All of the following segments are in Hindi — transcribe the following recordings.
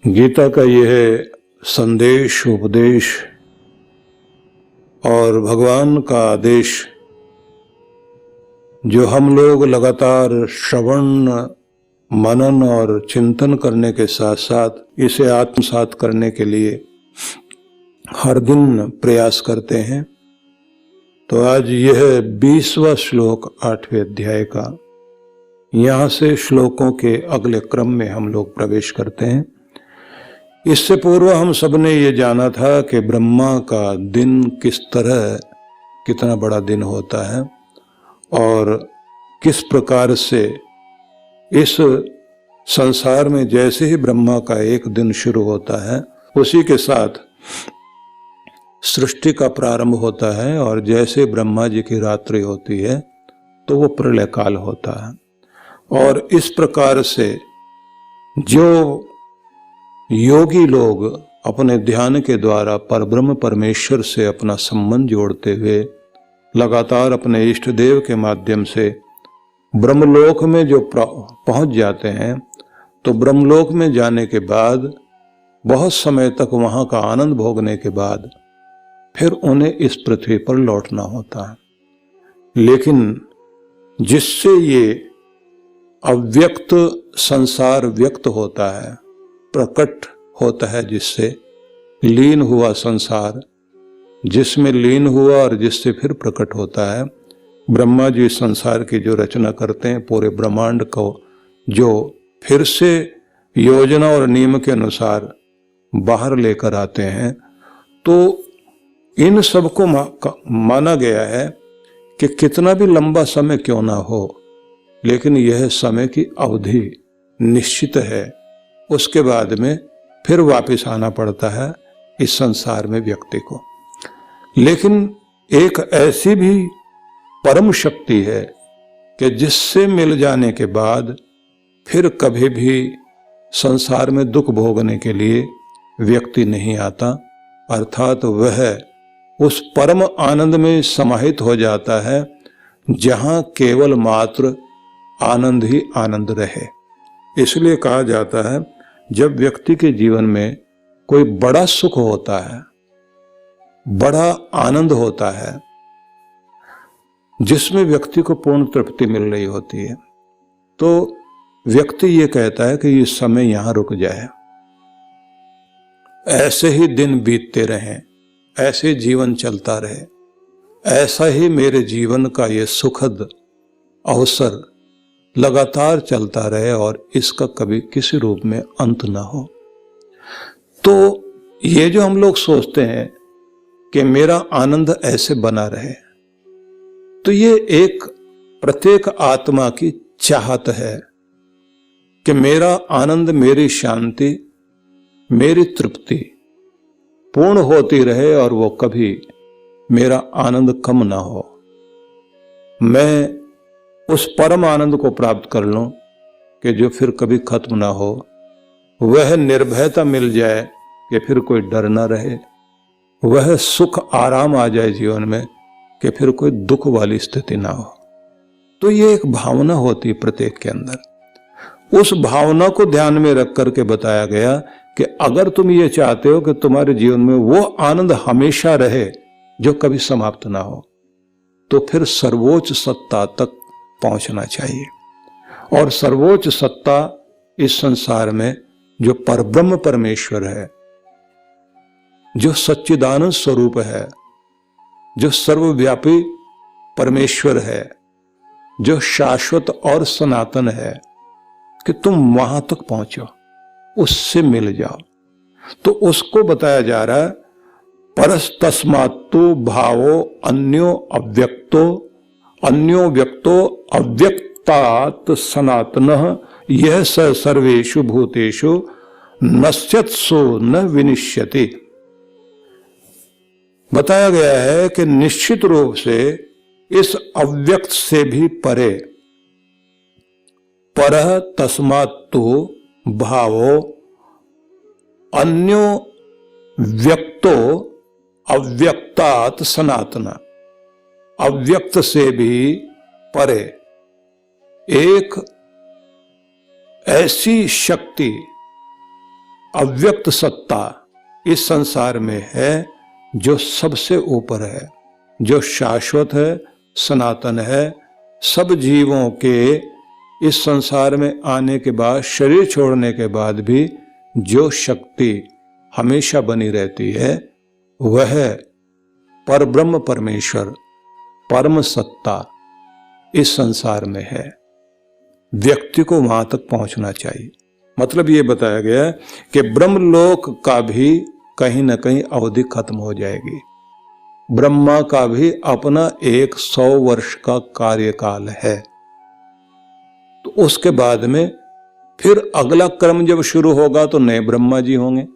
गीता का यह संदेश, उपदेश और भगवान का आदेश जो हम लोग लगातार श्रवण, मनन और चिंतन करने के साथ साथ इसे आत्मसात करने के लिए हर दिन प्रयास करते हैं। तो आज यह 20वां श्लोक 8वें अध्याय का, यहाँ से श्लोकों के अगले क्रम में हम लोग प्रवेश करते हैं। इससे पूर्व हम सबने ये जाना था कि ब्रह्मा का दिन किस तरह, कितना बड़ा दिन होता है और किस प्रकार से इस संसार में जैसे ही ब्रह्मा का एक दिन शुरू होता है उसी के साथ सृष्टि का प्रारंभ होता है, और जैसे ब्रह्मा जी की रात्रि होती है तो वो प्रलय काल होता है। और इस प्रकार से जो योगी लोग अपने ध्यान के द्वारा परब्रह्म परमेश्वर से अपना संबंध जोड़ते हुए लगातार अपने इष्ट देव के माध्यम से ब्रह्मलोक में जो पहुंच जाते हैं, तो ब्रह्मलोक में जाने के बाद बहुत समय तक वहां का आनंद भोगने के बाद फिर उन्हें इस पृथ्वी पर लौटना होता है। लेकिन जिससे ये अव्यक्त संसार व्यक्त होता है, प्रकट होता है, जिससे लीन हुआ संसार, जिसमें लीन हुआ और जिससे फिर प्रकट होता है, ब्रह्मा जी संसार की जो रचना करते हैं, पूरे ब्रह्मांड को जो फिर से योजना और नियम के अनुसार बाहर लेकर आते हैं, तो इन सबको माना गया है कि कितना भी लंबा समय क्यों ना हो, लेकिन यह समय की अवधि निश्चित है। उसके बाद में फिर वापस आना पड़ता है इस संसार में व्यक्ति को। लेकिन एक ऐसी भी परम शक्ति है कि जिससे मिल जाने के बाद फिर कभी भी संसार में दुख भोगने के लिए व्यक्ति नहीं आता, अर्थात वह उस परम आनंद में समाहित हो जाता है जहां केवल मात्र आनंद ही आनंद रहे। इसलिए कहा जाता है जब व्यक्ति के जीवन में कोई बड़ा सुख होता है, बड़ा आनंद होता है, जिसमें व्यक्ति को पूर्ण तृप्ति मिल रही होती है, तो व्यक्ति ये कहता है कि ये समय यहां रुक जाए, ऐसे ही दिन बीतते रहें, ऐसे जीवन चलता रहे, ऐसा ही मेरे जीवन का ये सुखद अवसर लगातार चलता रहे और इसका कभी किसी रूप में अंत ना हो। तो ये जो हम लोग सोचते हैं कि मेरा आनंद ऐसे बना रहे, तो ये एक प्रत्येक आत्मा की चाहत है कि मेरा आनंद, मेरी शांति, मेरी तृप्ति पूर्ण होती रहे और वो कभी मेरा आनंद कम ना हो। मैं उस परम आनंद को प्राप्त कर लूं कि जो फिर कभी खत्म ना हो, वह निर्भयता मिल जाए कि फिर कोई डर ना रहे, वह सुख आराम आ जाए जीवन में कि फिर कोई दुख वाली स्थिति ना हो। तो ये एक भावना होती है प्रत्येक के अंदर। उस भावना को ध्यान में रख करके बताया गया कि अगर तुम ये चाहते हो कि तुम्हारे जीवन में वो आनंद हमेशा रहे जो कभी समाप्त ना हो, तो फिर सर्वोच्च सत्ता तक पहुंचना चाहिए। और सर्वोच्च सत्ता इस संसार में जो परब्रह्म परमेश्वर है, जो सच्चिदानंद स्वरूप है, जो सर्वव्यापी परमेश्वर है, जो शाश्वत और सनातन है, कि तुम वहां तक पहुंचो, उससे मिल जाओ। तो उसको बताया जा रहा है, परस्तस्मात्तु भावो अन्यो अव्यक्तो, अन्यो व्यक्तो अव्यक्तात् सनातनः यह स सर्वेषु भूतेषु नश्यत्सो न विनिश्यति। बताया गया है कि निश्चित रूप से इस अव्यक्त से भी परे, परः तस्मात्तु भावो अन्यो व्यक्तो अव्यक्तात् सनातन, अव्यक्त से भी परे एक ऐसी शक्ति अव्यक्त सत्ता इस संसार में है जो सबसे ऊपर है, जो शाश्वत है, सनातन है। सब जीवों के इस संसार में आने के बाद, शरीर छोड़ने के बाद भी जो शक्ति हमेशा बनी रहती है वह परब्रह्म परमेश्वर, परम सत्ता इस संसार में है। व्यक्ति को वहां तक पहुंचना चाहिए। मतलब ये बताया गया है कि ब्रह्मलोक का भी कहीं ना कहीं अवधि खत्म हो जाएगी। ब्रह्मा का भी अपना 100 वर्ष का कार्यकाल है। तो उसके बाद में फिर अगला क्रम जब शुरू होगा तो नए ब्रह्मा जी होंगे,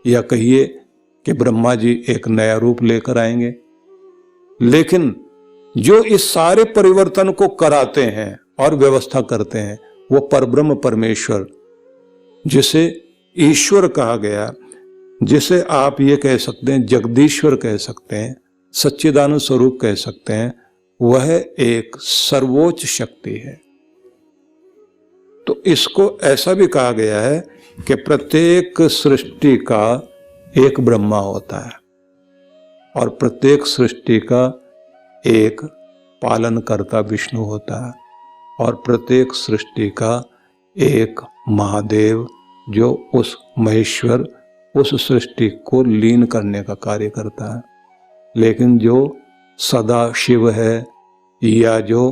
या कहिए कि ब्रह्मा जी एक नया रूप लेकर आएंगे। लेकिन जो इस सारे परिवर्तन को कराते हैं और व्यवस्था करते हैं वो परब्रह्म परमेश्वर, जिसे ईश्वर कहा गया, जिसे आप ये कह सकते हैं जगदीश्वर कह सकते हैं, सच्चिदानंद स्वरूप कह सकते हैं, वह एक सर्वोच्च शक्ति है। तो इसको ऐसा भी कहा गया है कि प्रत्येक सृष्टि का एक ब्रह्मा होता है और प्रत्येक सृष्टि का एक पालनकर्ता विष्णु होता है और प्रत्येक सृष्टि का एक महादेव जो उस महेश्वर, उस सृष्टि को लीन करने का कार्य करता है। लेकिन जो सदा शिव है या जो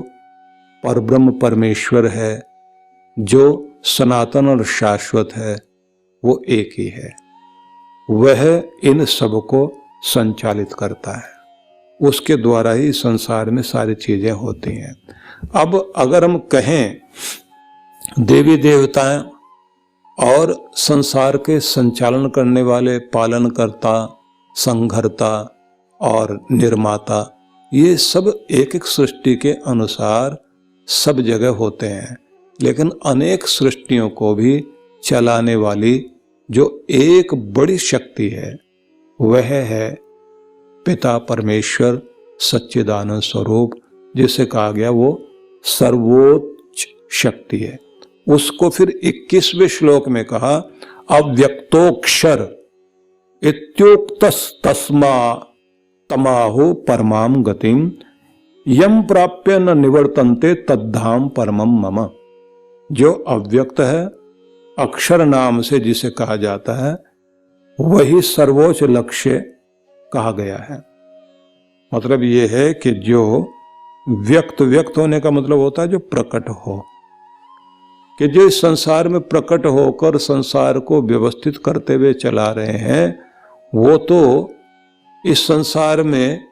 परब्रह्म परमेश्वर है, जो सनातन और शाश्वत है, वो एक ही है। वह इन सब को संचालित करता है, उसके द्वारा ही संसार में सारी चीजें होती हैं। अब अगर हम कहें देवी देवताएं और संसार के संचालन करने वाले पालनकर्ता, संघर्ता और निर्माता, ये सब एक एक सृष्टि के अनुसार सब जगह होते हैं। लेकिन अनेक सृष्टियों को भी चलाने वाली जो एक बड़ी शक्ति है वह है पिता परमेश्वर, सच्चिदानंद स्वरूप, जिसे कहा गया वो सर्वोच्च शक्ति है। उसको फिर 21वें श्लोक में कहा अव्यक्तोक्षर इत्युक्तस्तस्मा तमाहु परमाम गतिम यम प्राप्य न निवर्तन्ते तद्धाम परमम मम। जो अव्यक्त है, अक्षर नाम से जिसे कहा जाता है, वही सर्वोच्च लक्ष्य कहा गया है। मतलब यह है कि जो व्यक्त होने का मतलब होता है जो प्रकट हो, कि जो इस संसार में प्रकट होकर संसार को व्यवस्थित करते हुए चला रहे हैं, वो तो इस संसार में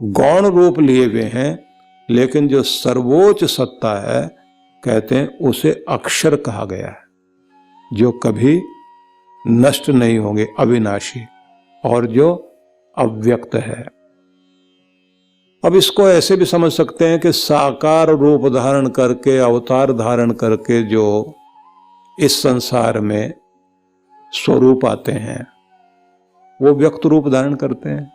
गौण रूप लिए हुए हैं। लेकिन जो सर्वोच्च सत्ता है, कहते हैं उसे अक्षर कहा गया है, जो कभी नष्ट नहीं होंगे, अविनाशी, और जो अव्यक्त है। अब इसको ऐसे भी समझ सकते हैं कि साकार रूप धारण करके, अवतार धारण करके जो इस संसार में स्वरूप आते हैं वो व्यक्त रूप धारण करते हैं।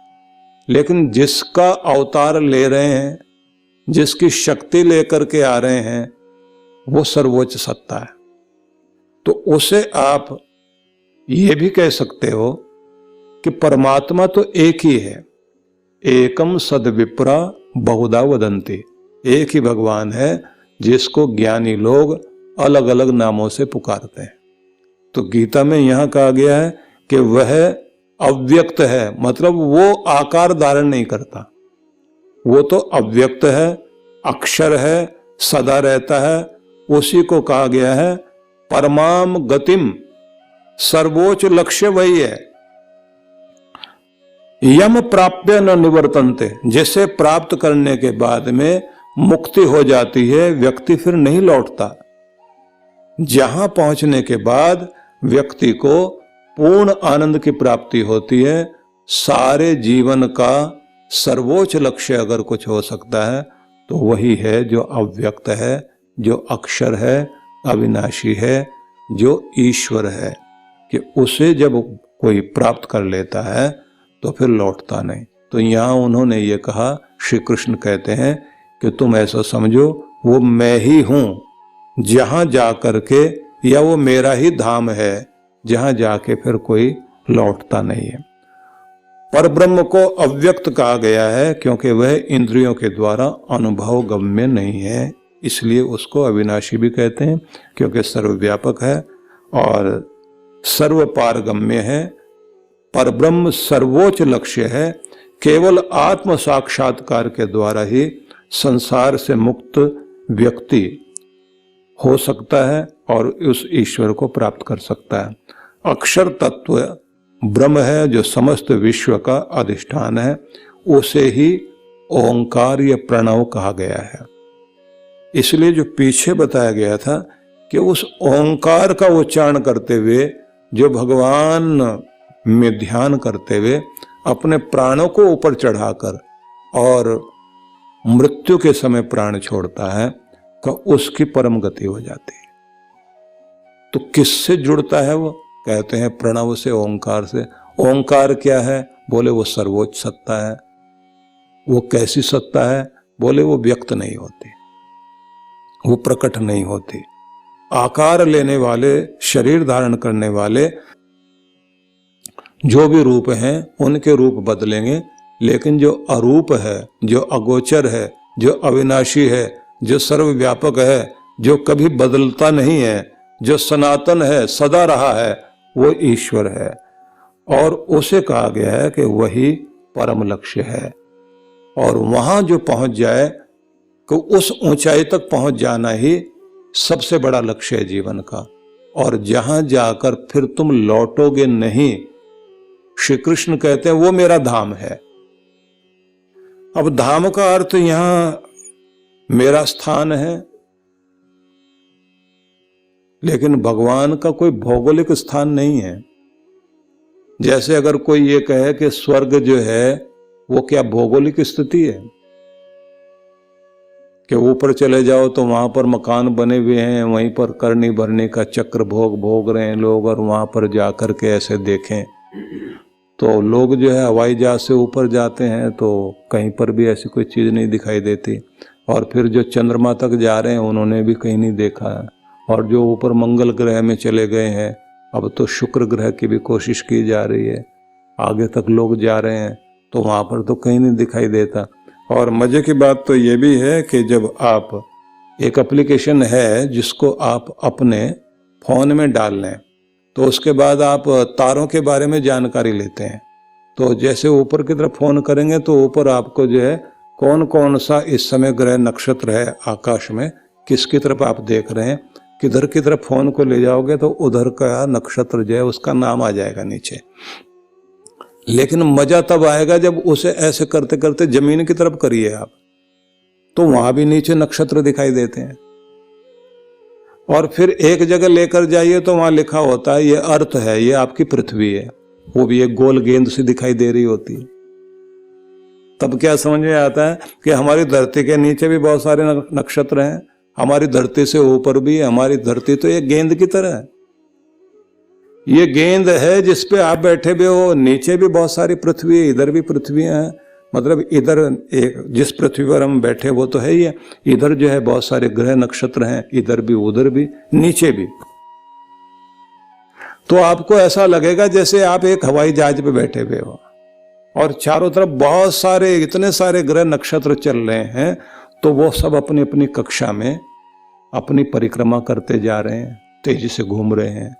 लेकिन जिसका अवतार ले रहे हैं, जिसकी शक्ति लेकर के आ रहे हैं, वो सर्वोच्च सत्ता है। तो उसे आप ये भी कह सकते हो कि परमात्मा तो एक ही है, एकम सद्विप्रा बहुधा वदंती। एक ही भगवान है जिसको ज्ञानी लोग अलग अलग नामों से पुकारते हैं। तो गीता में यहां कहा गया है कि वह अव्यक्त है, मतलब वो आकार धारण नहीं करता, वो तो अव्यक्त है, अक्षर है, सदा रहता है। उसी को कहा गया है परमाम गतिम, सर्वोच्च लक्ष्य वही है। यम प्राप्य न निवर्तन्ते, जिसे प्राप्त करने के बाद में मुक्ति हो जाती है, व्यक्ति फिर नहीं लौटता। जहां पहुंचने के बाद व्यक्ति को पूर्ण आनंद की प्राप्ति होती है। सारे जीवन का सर्वोच्च लक्ष्य अगर कुछ हो सकता है तो वही है जो अव्यक्त है, जो अक्षर है, अविनाशी है, जो ईश्वर है, कि उसे जब कोई प्राप्त कर लेता है तो फिर लौटता नहीं। तो यहां उन्होंने ये कहा, श्री कृष्ण कहते हैं कि तुम ऐसा समझो वो मैं ही हूं, जहां जाकर के या वो मेरा ही धाम है जहां जाके फिर कोई लौटता नहीं है। पर ब्रह्म को अव्यक्त कहा गया है क्योंकि वह इंद्रियों के द्वारा अनुभव गम्य नहीं है, इसलिए उसको अविनाशी भी कहते हैं क्योंकि सर्वव्यापक है और सर्व पारगम्य है। पर ब्रह्म सर्वोच्च लक्ष्य है। केवल आत्म साक्षात्कार के द्वारा ही संसार से मुक्त व्यक्ति हो सकता है और उस ईश्वर को प्राप्त कर सकता है। अक्षर तत्व ब्रह्म है जो समस्त विश्व का अधिष्ठान है, उसे ही ओंकार या प्रणव कहा गया है। इसलिए जो पीछे बताया गया था कि उस ओंकार का उच्चारण करते हुए जो भगवान में ध्यान करते हुए अपने प्राणों को ऊपर चढ़ाकर और मृत्यु के समय प्राण छोड़ता है तो उसकी परम गति हो जाती है। तो किससे जुड़ता है वो? कहते हैं प्रणव से, ओंकार से। ओंकार क्या है? बोले वो सर्वोच्च सत्ता है। वो कैसी सत्ता है? बोले वो व्यक्त नहीं होती, वो प्रकट नहीं होती। आकार लेने वाले, शरीर धारण करने वाले जो भी रूप हैं उनके रूप बदलेंगे, लेकिन जो अरूप है, जो अगोचर है, जो अविनाशी है, जो सर्वव्यापक है, जो कभी बदलता नहीं है, जो सनातन है, सदा रहा है, वो ईश्वर है। और उसे कहा गया है कि वही परम लक्ष्य है। और वहां जो पहुंच जाए कि उस ऊंचाई तक पहुंच जाना ही सबसे बड़ा लक्ष्य है जीवन का। और जहां जाकर फिर तुम लौटोगे नहीं, श्री कृष्ण कहते हैं वो मेरा धाम है। अब धाम का अर्थ यहां मेरा स्थान है, लेकिन भगवान का कोई भौगोलिक स्थान नहीं है। जैसे अगर कोई ये कहे कि स्वर्ग जो है वो क्या भौगोलिक स्थिति है कि ऊपर चले जाओ तो वहां पर मकान बने हुए हैं, वहीं पर करनी भरने का चक्र भोग रहे हैं लोग, और वहां पर जाकर के ऐसे देखें तो लोग जो है हवाई जहाज से ऊपर जाते हैं तो कहीं पर भी ऐसी कोई चीज़ नहीं दिखाई देती। और फिर जो चंद्रमा तक जा रहे हैं उन्होंने भी कहीं नहीं देखा है। और जो ऊपर मंगल ग्रह में चले गए हैं, अब तो शुक्र ग्रह की भी कोशिश की जा रही है, आगे तक लोग जा रहे हैं, तो वहाँ पर तो कहीं नहीं दिखाई देता। और मज़े की बात तो ये भी है कि जब आप एक एप्लीकेशन है जिसको आप अपने फ़ोन में डाल लें तो उसके बाद आप तारों के बारे में जानकारी लेते हैं, तो जैसे ऊपर की तरफ फ़ोन करेंगे तो ऊपर आपको जो है कौन कौन सा इस समय ग्रह नक्षत्र है आकाश में, किसकी तरफ आप देख रहे हैं, किधर की तरफ फ़ोन को ले जाओगे तो उधर का नक्षत्र जो है उसका नाम आ जाएगा नीचे। लेकिन मज़ा तब आएगा जब उसे ऐसे करते करते जमीन की तरफ करिए आप, तो वहाँ भी नीचे नक्षत्र दिखाई देते हैं। और फिर एक जगह लेकर जाइए तो वहाँ लिखा होता है ये अर्थ है, ये आपकी पृथ्वी है, वो भी एक गोल गेंद सी दिखाई दे रही होती है। तब क्या समझ में आता है कि हमारी धरती के नीचे भी बहुत सारे नक्षत्र हैं, हमारी धरती से ऊपर भी है। हमारी धरती तो एक गेंद की तरह है, ये गेंद है जिस पे आप बैठे हुए हो, नीचे भी बहुत सारी पृथ्वी है, इधर भी पृथ्वियां हैं। मतलब इधर एक जिस पृथ्वी पर हम बैठे वो तो है ही है, इधर जो है बहुत सारे ग्रह नक्षत्र हैं, इधर भी उधर भी नीचे भी। तो आपको ऐसा लगेगा जैसे आप एक हवाई जहाज पे बैठे हुए हो और चारों तरफ बहुत सारे, इतने सारे ग्रह नक्षत्र चल रहे हैं, तो वो सब अपनी अपनी कक्षा में अपनी परिक्रमा करते जा रहे हैं, तेजी से घूम रहे हैं,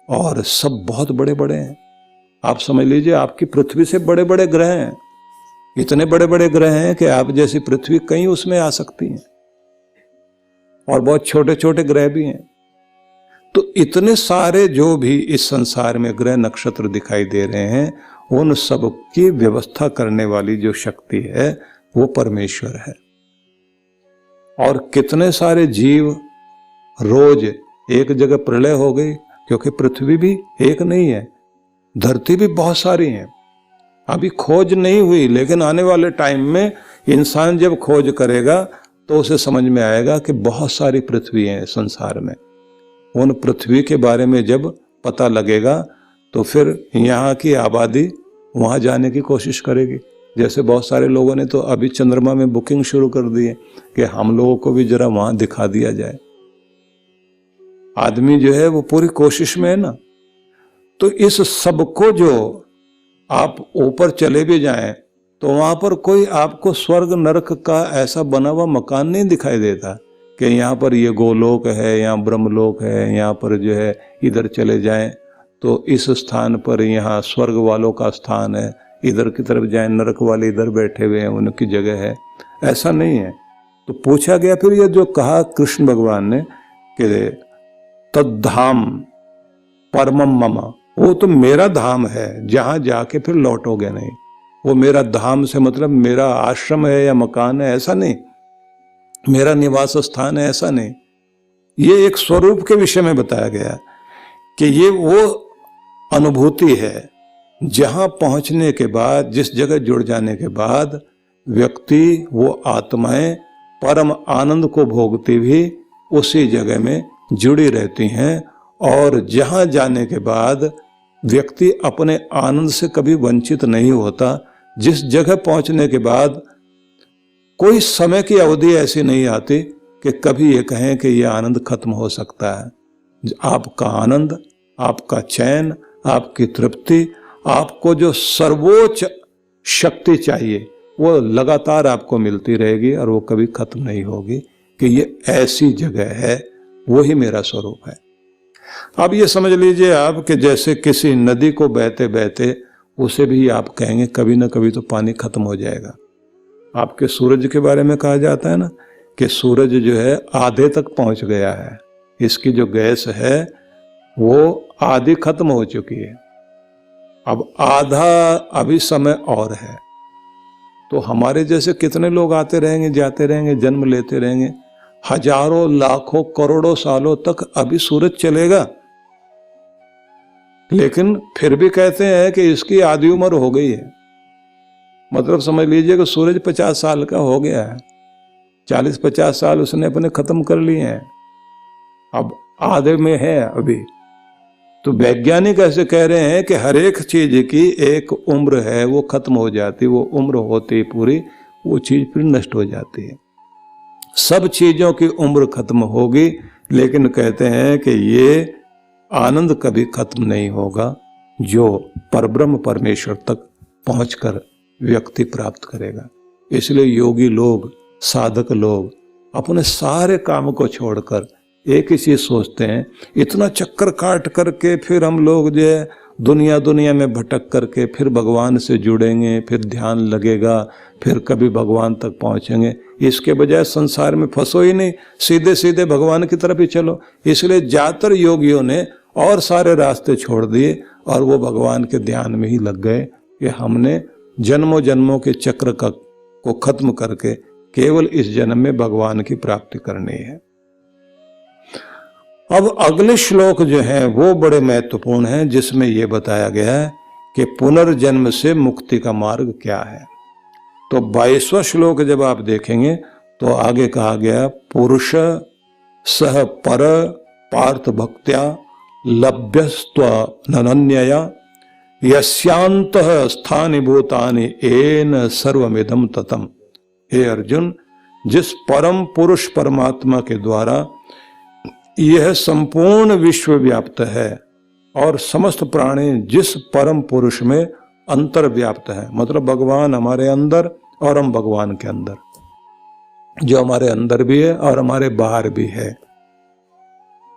और सब बहुत बड़े बड़े हैं। आप समझ लीजिए आपकी पृथ्वी से बड़े बड़े ग्रह हैं, इतने बड़े बड़े ग्रह हैं कि आप जैसी पृथ्वी कहीं उसमें आ सकती हैं, और बहुत छोटे छोटे ग्रह भी हैं। तो इतने सारे जो भी इस संसार में ग्रह नक्षत्र दिखाई दे रहे हैं, उन सब की व्यवस्था करने वाली जो शक्ति है वो परमेश्वर है। और कितने सारे जीव, रोज एक जगह प्रलय हो गई, क्योंकि पृथ्वी भी एक नहीं है, धरती भी बहुत सारी हैं। अभी खोज नहीं हुई, लेकिन आने वाले टाइम में इंसान जब खोज करेगा तो उसे समझ में आएगा कि बहुत सारी पृथ्वी हैं संसार में। उन पृथ्वी के बारे में जब पता लगेगा तो फिर यहाँ की आबादी वहाँ जाने की कोशिश करेगी। जैसे बहुत सारे लोगों ने तो अभी चंद्रमा में बुकिंग शुरू कर दी है कि हम लोगों को भी जरा वहाँ दिखा दिया जाए। आदमी जो है वो पूरी कोशिश में है ना। तो इस सबको जो आप ऊपर चले भी जाएं तो वहां पर कोई आपको स्वर्ग नरक का ऐसा बना हुआ मकान नहीं दिखाई देता कि यहाँ पर ये गोलोक है, यहाँ ब्रह्मलोक है, यहाँ पर जो है इधर चले जाएं तो इस स्थान पर यहाँ स्वर्ग वालों का स्थान है, इधर की तरफ जाएं नरक वाले इधर बैठे हुए हैं, उनकी जगह है। ऐसा नहीं है। तो पूछा गया फिर ये जो कहा कृष्ण भगवान ने कि तद्धाम परमम मम, वो तो मेरा धाम है, जहां जाके फिर लौटोगे नहीं। वो मेरा धाम से मतलब मेरा आश्रम है या मकान है, ऐसा नहीं, मेरा निवास स्थान है, ऐसा नहीं। ये एक स्वरूप के विषय में बताया गया कि ये वो अनुभूति है जहां पहुंचने के बाद, जिस जगह जुड़ जाने के बाद व्यक्ति, वो आत्माएं परम आनंद को भोगती भी उसी जगह में जुड़ी रहती हैं। और जहां जाने के बाद व्यक्ति अपने आनंद से कभी वंचित नहीं होता। जिस जगह पहुंचने के बाद कोई समय की अवधि ऐसी नहीं आती कि कभी ये कहें कि ये आनंद खत्म हो सकता है। आपका आनंद, आपका चैन, आपकी तृप्ति, आपको जो सर्वोच्च शक्ति चाहिए वो लगातार आपको मिलती रहेगी और वो कभी खत्म नहीं होगी कि ये ऐसी जगह है, वही मेरा स्वरूप है। अब ये समझ लीजिए आप कि जैसे किसी नदी को बहते बहते उसे भी आप कहेंगे कभी ना कभी तो पानी खत्म हो जाएगा। आपके सूरज के बारे में कहा जाता है ना कि सूरज जो है आधे तक पहुंच गया है, इसकी जो गैस है वो आधी खत्म हो चुकी है, अब आधा अभी समय और है। तो हमारे जैसे कितने लोग आते रहेंगे, जाते रहेंगे, जन्म लेते रहेंगे, हजारों लाखों करोड़ों सालों तक अभी सूरज चलेगा। लेकिन फिर भी कहते हैं कि इसकी आधी उम्र हो गई है। मतलब समझ लीजिए कि सूरज 50 साल का हो गया है, 40-50 साल उसने अपने खत्म कर लिए हैं, अब आधे में है अभी। तो वैज्ञानिक ऐसे कह रहे हैं कि हर एक चीज की एक उम्र है, वो खत्म हो जाती, वो उम्र होती पूरी वो चीज फिर नष्ट हो जाती है। सब चीजों की उम्र खत्म होगी, लेकिन कहते हैं कि ये आनंद कभी खत्म नहीं होगा जो परब्रह्म परमेश्वर तक पहुंचकर व्यक्ति प्राप्त करेगा। इसलिए योगी लोग, साधक लोग अपने सारे काम को छोड़कर एक ही चीज सोचते हैं, इतना चक्कर काट करके फिर हम लोग जो है दुनिया में भटक करके फिर भगवान से जुड़ेंगे, फिर ध्यान लगेगा, फिर कभी भगवान तक पहुंचेंगे। इसके बजाय संसार में फंसो ही नहीं, सीधे सीधे भगवान की तरफ ही चलो। इसलिए ज्यादातर योगियों ने और सारे रास्ते छोड़ दिए और वो भगवान के ध्यान में ही लग गए कि हमने जन्मों जन्मों के चक्र को खत्म करके केवल इस जन्म में भगवान की प्राप्ति करनी है। अब अगले श्लोक जो हैं वो बड़े महत्वपूर्ण हैं, जिसमें यह बताया गया है कि पुनर्जन्म से मुक्ति का मार्ग क्या है। तो 22वां श्लोक जब आप देखेंगे तो आगे कहा गया, पुरुष सह पर पार्थ भक्त्या लभ्यस्त्वनन्यया यस्यांतः स्थानि भूतानि येन सर्वमिदं ततम्। हे अर्जुन, जिस परम पुरुष परमात्मा के द्वारा यह संपूर्ण विश्व व्याप्त है और समस्त प्राणी जिस परम पुरुष में अंतर व्याप्त है, मतलब भगवान हमारे अंदर और हम भगवान के अंदर, जो हमारे अंदर भी है और हमारे बाहर भी है,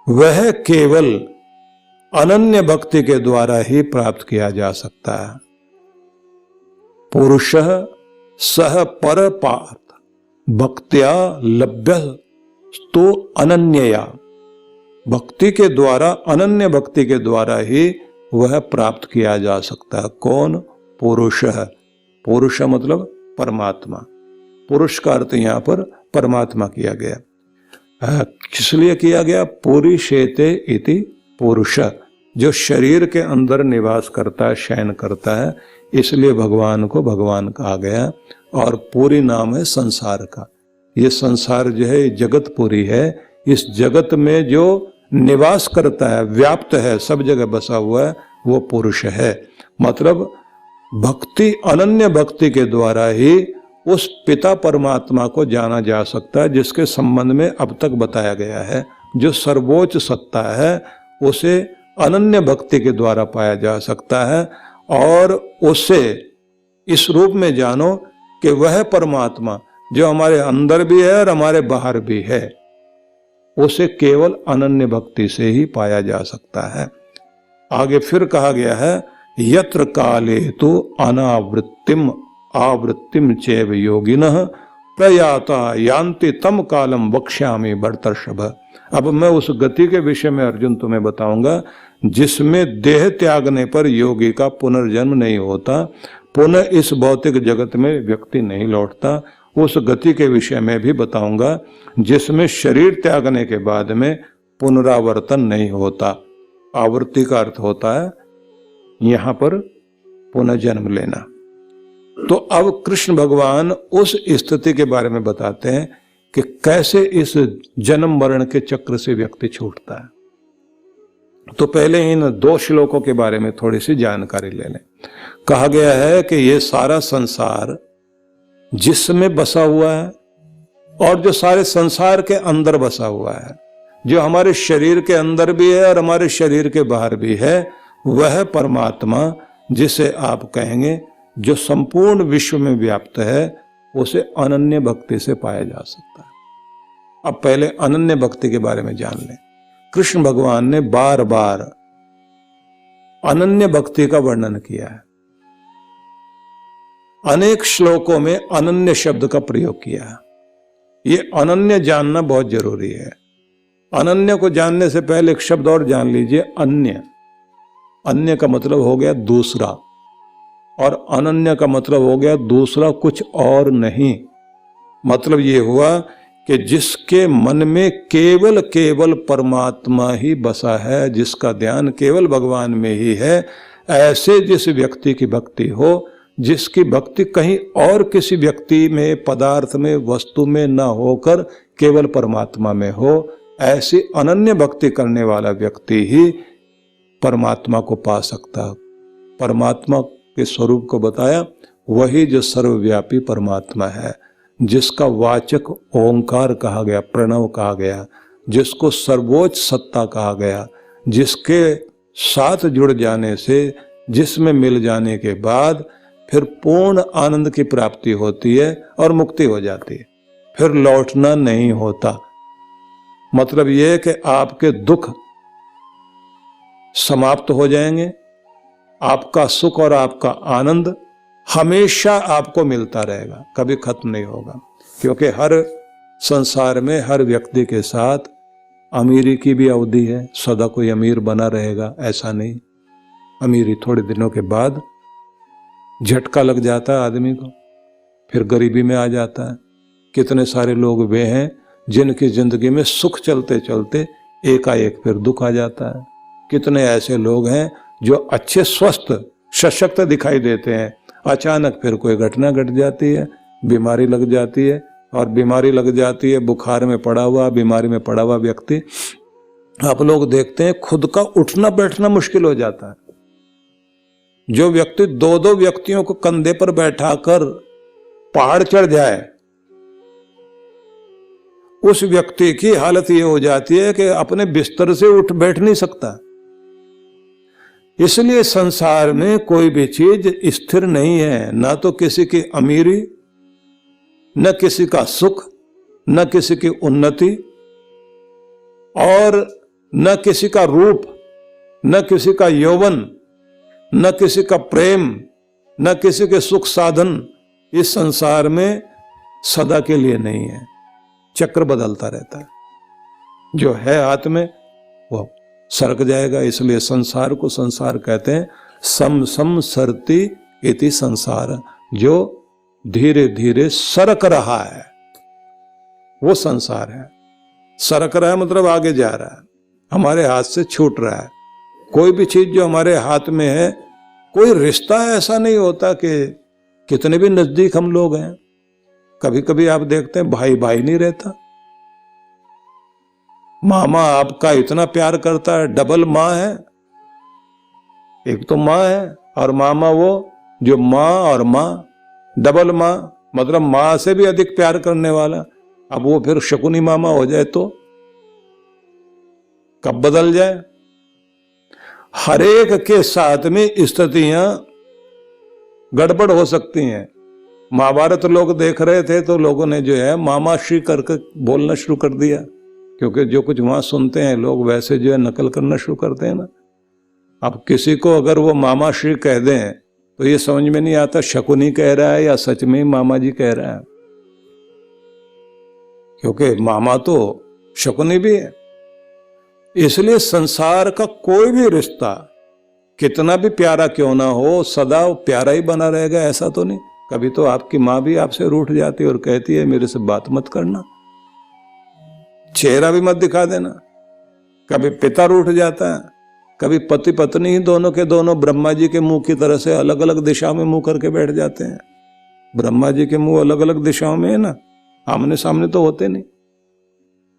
वह केवल अनन्य भक्ति के द्वारा ही प्राप्त किया जा सकता है। पुरुष सह पर पार्थ भक्त्या लभ्य तो अनन्यया, भक्ति के द्वारा, अनन्य भक्ति के द्वारा ही वह प्राप्त किया जा सकता है। कौन? पुरुष। पुरुष मतलब परमात्मा। पुरुष का अर्थ यहाँ पर परमात्मा किया गया। किस लिए किया गया? पुरुषेते इति पुरुष, जो शरीर के अंदर निवास करता है, शयन करता है, इसलिए भगवान को भगवान कहा गया। और पूरी नाम है संसार का। ये संसार जो है जगतपुरी है। इस जगत में जो निवास करता है, व्याप्त है, सब जगह बसा हुआ है, वो पुरुष है। मतलब भक्ति, अनन्य भक्ति के द्वारा ही उस पिता परमात्मा को जाना जा सकता है, जिसके संबंध में अब तक बताया गया है। जो सर्वोच्च सत्ता है उसे अनन्य भक्ति के द्वारा पाया जा सकता है, और उसे इस रूप में जानो कि वह परमात्मा जो हमारे अंदर भी है और हमारे बाहर भी है, उसे केवल अनन्य भक्ति से ही पाया जा सकता है। आगे फिर कहा गया है, यत्र काले तो अनावृत्तिम आवृत्तिम चैव योगिनः प्रयाता यान्ति तम कालम वक्ष्यामि भरतर्षभ। अब मैं उस गति के विषय में अर्जुन तुम्हें बताऊंगा जिसमें देह त्यागने पर योगी का पुनर्जन्म नहीं होता, पुनः इस भौतिक जगत में व्यक्ति नहीं लौटता। उस गति के विषय में भी बताऊंगा जिसमें शरीर त्यागने के बाद में पुनरावर्तन नहीं होता। आवृत्ति का अर्थ होता है यहां पर पुनः जन्म लेना। तो अब कृष्ण भगवान उस स्थिति के बारे में बताते हैं कि कैसे इस जन्म मरण के चक्र से व्यक्ति छूटता है। तो पहले इन 2 श्लोकों के बारे में थोड़ी सी जानकारी ले लें। कहा गया है कि ये सारा संसार जिसमें बसा हुआ है और जो सारे संसार के अंदर बसा हुआ है, जो हमारे शरीर के अंदर भी है और हमारे शरीर के बाहर भी है, वह परमात्मा जिसे आप कहेंगे जो संपूर्ण विश्व में व्याप्त है, उसे अनन्य भक्ति से पाया जा सकता है। अब पहले अनन्य भक्ति के बारे में जान लें। कृष्ण भगवान ने बार बार अनन्य भक्ति का वर्णन किया है। अनेक श्लोकों में अनन्य शब्द का प्रयोग किया है। ये अनन्य जानना बहुत जरूरी है। अनन्य को जानने से पहले एक शब्द और जान लीजिए, अन्य। अन्य का मतलब हो गया दूसरा, और अनन्य का मतलब हो गया दूसरा कुछ और नहीं। मतलब ये हुआ कि जिसके मन में केवल केवल परमात्मा ही बसा है, जिसका ध्यान केवल भगवान में ही है, ऐसे जिस व्यक्ति की भक्ति हो, जिसकी भक्ति कहीं और किसी व्यक्ति में, पदार्थ में, वस्तु में न होकर केवल परमात्मा में हो, ऐसी अनन्य भक्ति करने वाला व्यक्ति ही परमात्मा को पा सकता। परमात्मा के स्वरूप को बताया, वही जो सर्वव्यापी परमात्मा है, जिसका वाचक ओंकार कहा गया, प्रणव कहा गया, जिसको सर्वोच्च सत्ता कहा गया, जिसके साथ जुड़ जाने से, जिसमें मिल जाने के बाद फिर पूर्ण आनंद की प्राप्ति होती है और मुक्ति हो जाती है, फिर लौटना नहीं होता। मतलब यह है कि आपके दुख समाप्त हो जाएंगे, आपका सुख और आपका आनंद हमेशा आपको मिलता रहेगा, कभी खत्म नहीं होगा। क्योंकि हर संसार में हर व्यक्ति के साथ अमीरी की भी अवधि है, सदा कोई अमीर बना रहेगा ऐसा नहीं। अमीरी थोड़े दिनों के बाद झटका लग जाता है आदमी को, फिर गरीबी में आ जाता है। कितने सारे लोग वे हैं जिनकी जिंदगी में सुख चलते चलते एकाएक फिर दुख आ जाता है। कितने ऐसे लोग हैं जो अच्छे स्वस्थ सशक्त दिखाई देते हैं, अचानक फिर कोई घटना घट जाती है, बीमारी लग जाती है, और बीमारी लग जाती है, बुखार में पड़ा हुआ, बीमारी में पड़ा हुआ व्यक्ति, आप लोग देखते हैं खुद का उठना बैठना मुश्किल हो जाता है। जो व्यक्ति 2-2 व्यक्तियों को कंधे पर बैठाकर पहाड़ चढ़ जाए, उस व्यक्ति की हालत ये हो जाती है कि अपने बिस्तर से उठ बैठ नहीं सकता। इसलिए संसार में कोई भी चीज स्थिर नहीं है, ना तो किसी की अमीरी, न किसी का सुख, न किसी की उन्नति, और न किसी का रूप, न किसी का यौवन, न किसी का प्रेम, न किसी के सुख साधन इस संसार में सदा के लिए नहीं है। चक्र बदलता रहता है, जो है हाथ में वो सरक जाएगा। इसलिए संसार को संसार कहते हैं। सम सम सरती इति संसार, जो धीरे धीरे सरक रहा है वो संसार है। सरक रहा है मतलब आगे जा रहा है, हमारे हाथ से छूट रहा है। कोई भी चीज जो हमारे हाथ में है, कोई रिश्ता ऐसा नहीं होता कि कितने भी नजदीक हम लोग हैं, कभी कभी आप देखते हैं भाई भाई नहीं रहता। मामा आपका इतना प्यार करता है, डबल माँ है। एक तो माँ है और मामा वो जो माँ और माँ, डबल माँ मतलब माँ से भी अधिक प्यार करने वाला। अब वो फिर शकुनी मामा हो जाए तो कब बदल जाए। हर एक के साथ में स्थितियां गड़बड़ हो सकती हैं। महाभारत लोग देख रहे थे तो लोगों ने जो है मामाश्री करके बोलना शुरू कर दिया, क्योंकि जो कुछ वहां सुनते हैं लोग वैसे जो है नकल करना शुरू करते हैं ना। अब किसी को अगर वो मामाश्री कह दें तो ये समझ में नहीं आता शकुनी कह रहा है या सच में ही मामा जी कह रहा है, क्योंकि मामा तो शकुनी भी है। इसलिए संसार का कोई भी रिश्ता कितना भी प्यारा क्यों ना हो, सदा प्यारा ही बना रहेगा ऐसा तो नहीं। कभी तो आपकी माँ भी आपसे रूठ जाती है और कहती है मेरे से बात मत करना, चेहरा भी मत दिखा देना। कभी पिता रूठ जाता है, कभी पति पत्नी ही दोनों के दोनों ब्रह्मा जी के मुंह की तरह से अलग अलग दिशा में मुंह करके बैठ जाते हैं। ब्रह्मा जी के मुंह अलग अलग दिशाओं में है ना, आमने सामने तो होते नहीं।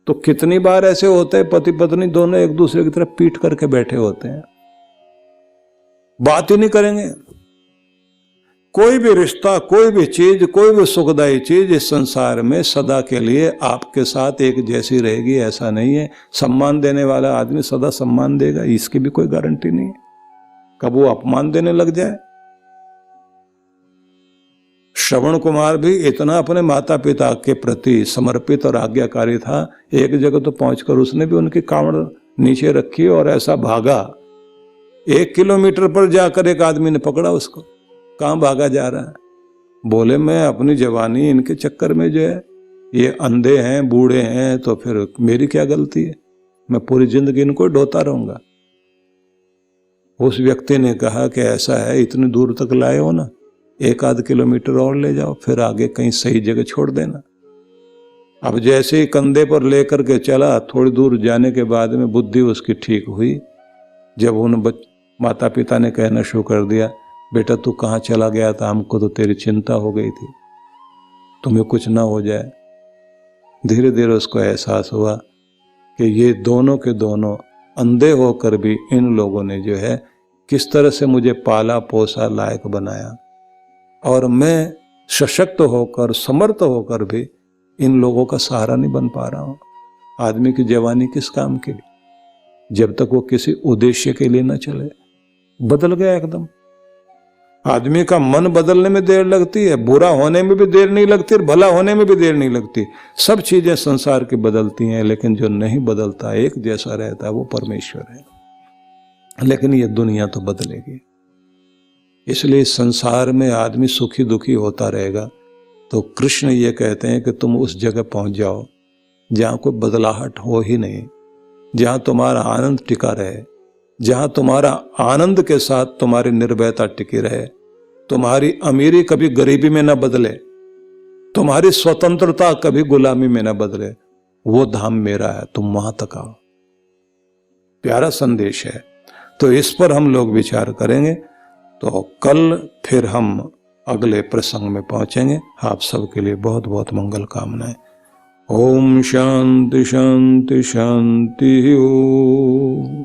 तो कितनी बार ऐसे होते हैं पति पत्नी दोनों एक दूसरे की तरफ पीठ करके बैठे होते हैं, बात ही नहीं करेंगे। कोई भी रिश्ता, कोई भी चीज, कोई भी सुखदायी चीज इस संसार में सदा के लिए आपके साथ एक जैसी रहेगी ऐसा नहीं है। सम्मान देने वाला आदमी सदा सम्मान देगा, इसकी भी कोई गारंटी नहीं है कब वो अपमान देने लग जाए। श्रवण कुमार भी इतना अपने माता पिता के प्रति समर्पित और आज्ञाकारी था, एक जगह तो पहुंचकर उसने भी उनकी कांवड़ नीचे रखी और ऐसा भागा, 1 किलोमीटर पर जाकर एक आदमी ने पकड़ा उसको, कहां भागा जा रहा है? बोले मैं अपनी जवानी इनके चक्कर में जो है, ये अंधे हैं बूढ़े हैं तो फिर मेरी क्या गलती है, मैं पूरी जिंदगी इनको ढोता रहूंगा। उस व्यक्ति ने कहा कि ऐसा है इतनी दूर तक लाए हो ना, 1 आध किलोमीटर और ले जाओ, फिर आगे कहीं सही जगह छोड़ देना। अब जैसे ही कंधे पर लेकर के चला, थोड़ी दूर जाने के बाद में बुद्धि उसकी ठीक हुई। जब उन माता पिता ने कहना शुरू कर दिया बेटा तू कहाँ चला गया था, हमको तो तेरी चिंता हो गई थी, तुम्हें कुछ ना हो जाए। धीरे धीरे उसको एहसास हुआ कि ये दोनों के दोनों अंधे होकर भी इन लोगों ने जो है किस तरह से मुझे पाला पोसा लायक बनाया, और मैं सशक्त होकर समर्थ होकर भी इन लोगों का सहारा नहीं बन पा रहा हूं। आदमी की जवानी किस काम के लिए, जब तक वो किसी उद्देश्य के लिए न चले। बदल गया एकदम। आदमी का मन बदलने में देर लगती है, बुरा होने में भी देर नहीं लगती और भला होने में भी देर नहीं लगती। सब चीजें संसार की बदलती हैं, लेकिन जो नहीं बदलता एक जैसा रहता है वो परमेश्वर है। लेकिन ये दुनिया तो बदलेगी, इसलिए संसार में आदमी सुखी दुखी होता रहेगा। तो कृष्ण ये कहते हैं कि तुम उस जगह पहुंच जाओ जहां कोई बदलाहट हो ही नहीं, जहां तुम्हारा आनंद टिका रहे, जहां तुम्हारा आनंद के साथ तुम्हारी निर्भयता टिकी रहे, तुम्हारी अमीरी कभी गरीबी में न बदले, तुम्हारी स्वतंत्रता कभी गुलामी में न बदले। वो धाम मेरा है, तुम वहां तक आओ। प्यारा संदेश है। तो इस पर हम लोग विचार करेंगे। तो कल फिर हम अगले प्रसंग में पहुंचेंगे। आप सबके लिए बहुत बहुत मंगल कामनाएं। ओम शांति शांति शांति। ओम।